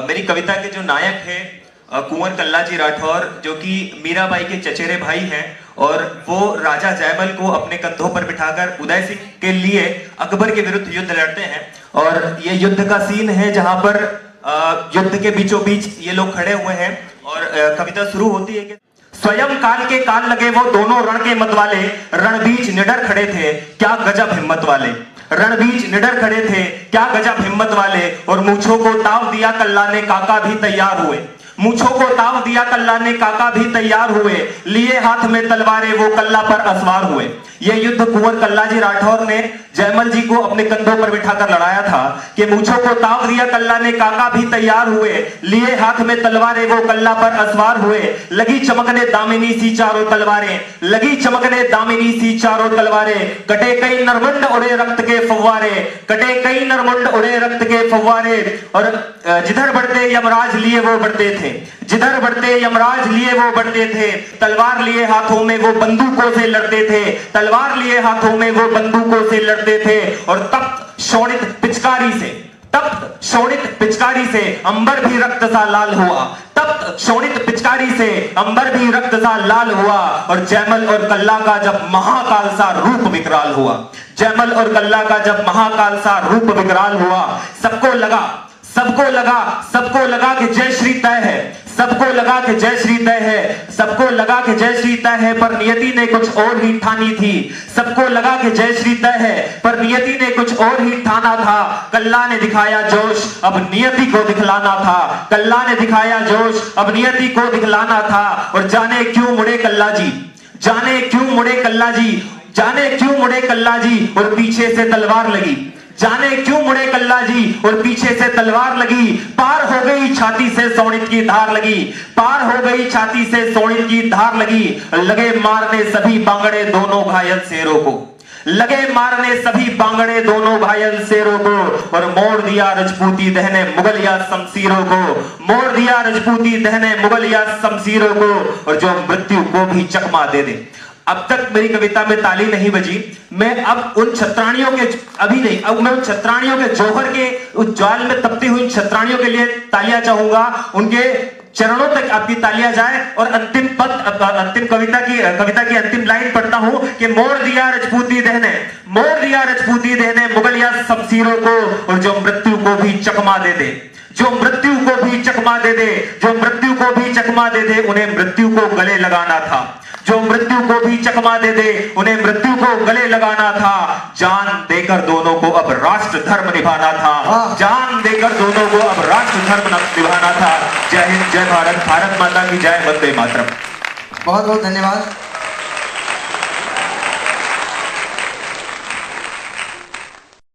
मेरी कविता के जो नायक हैं कुंवर कल्लाजी राठौर, जो कि मीराबाई के चचेरे भाई हैं, और वो राजा जयमल को अपने कंधों पर बिठाकर उदय सिंह के लिए अकबर के विरुद्ध युद्ध लड़ते हैं। और ये युद्ध का सीन है जहां पर युद्ध के बीचों बीच ये लोग खड़े हुए हैं और कविता शुरू होती है कि स्वयं काल के काल लगे वो दोनों रण के मत वाले, रणबीच निडर खड़े थे क्या गजब हिम्मत वाले। रणबीच निडर खड़े थे क्या गजब हिम्मत वाले, और मूंछों को ताव दिया कल्ला ने काका भी तैयार हुए। मूंछों को ताव दिया कल्ला ने काका भी तैयार हुए, लिए हाथ में तलवारें वो कल्ला पर असवार हुए। यह युद्ध कुंवर कल्लाजी राठौर ने जयमल जी को अपने कंधों पर बिठाकर लड़ाया था कि मूंछों को ताव दिया कल्ला ने काका भी तैयार हुए, लिए हाथ में तलवारें वो कल्ला पर असवार हुए। लगी चमकने दामिनी सी चारों तलवारें, लगी चमकने दामिनी सी चारों तलवारें, कटे कई नरमुंड उड़े रक्त के फव्वारे, कटे कई नरमुंड उड़े रक्त के फव्वारे। और जिधर बढ़ते यमराज लिए वो बढ़ते थे, जिधर बढ़ते यमराज लिए वो बढ़ते थे, तलवार लिए हाथों में वो बंदूकों से लड़ते थे, तलवार लिए हाथों में वो बंदूकों से लड़ते थे। और तप्त शोणित पिचकारी से, तप्त शोणित पिचकारी से अंबर भी रक्त सा लाल हुआ, तप्त शोणित पिचकारी से अंबर भी रक्त सा लाल हुआ। और जयमल और कल्ला का जब महाकाल सा रूप विकराल हुआ, जयमल और कल्ला का जब महाकाल सा रूप विकराल हुआ, सबको लगा, सबको लगा, सबको लगा कि जय श्री तय है, सबको लगा कि जय श्री तय है, सबको लगा कि जय श्री तय है, पर नियति ने कुछ और ही ठानी थी। सबको लगा कि जय श्री तय है, पर नियति ने कुछ और ही ठाना था। कल्ला ने दिखाया जोश, अब नियति को दिखलाना था, कल्ला ने दिखाया जोश, अब नियति को दिखलाना था। और जाने क्यों मुड़े कल्ला जी, जाने क्यों मुड़े कल्ला जी, जाने क्यों मुड़े कल्ला जी, और पीछे से तलवार लगी, जाने क्यों मुड़े कल्ला जी, और पीछे से तलवार लगी। पार हो गई छाती से सोनित की धार लगी, पार हो गई छाती से सोनित की धार लगी। लगे मारने सभी बांगड़े दोनों घायल शेरों को, लगे मारने सभी बांगड़े दोनों घायल शेरों को। और मोड़ दिया रजपूती दहने मुगलिया शमशीरों को, मोड़ दिया रजपूती दहने मुगलिया शमशीरों को। और जो मृत्यु को भी चकमा दे दे। अब तक मेरी कविता में ताली नहीं बजी, मैं अब उन छत्राणियों के, अभी नहीं, अब मैं उन छत्राणियों के जौहर के उज्ज्वल में तपती हुई छत्राणियों के लिए तालियां चाहूंगा, उनके चरणों तक आपकी तालियां जाए। और अंतिम पद, अंतिम कविता की अंतिम लाइन पढ़ता हूं कि मोड़ दिया रजपूती दहने, मोड़ दिया रजपूती दहने मुगलिया शमशीरों को। और जो मृत्यु को भी चकमा दे दे, जो मृत्यु को भी चकमा दे दे, जो मृत्यु को भी चकमा दे दे, उन्हें मृत्यु को गले लगाना था, जो मृत्यु को भी चकमा दे दे, उन्हें मृत्यु को गले लगाना था। जान देकर दोनों को अब राष्ट्र धर्म निभाना था, जान देकर दोनों को अब राष्ट्र धर्म निभाना था। जय हिंद, जय भारत, भारत माता की जय, वंदे मातरम। बहुत बहुत धन्यवाद।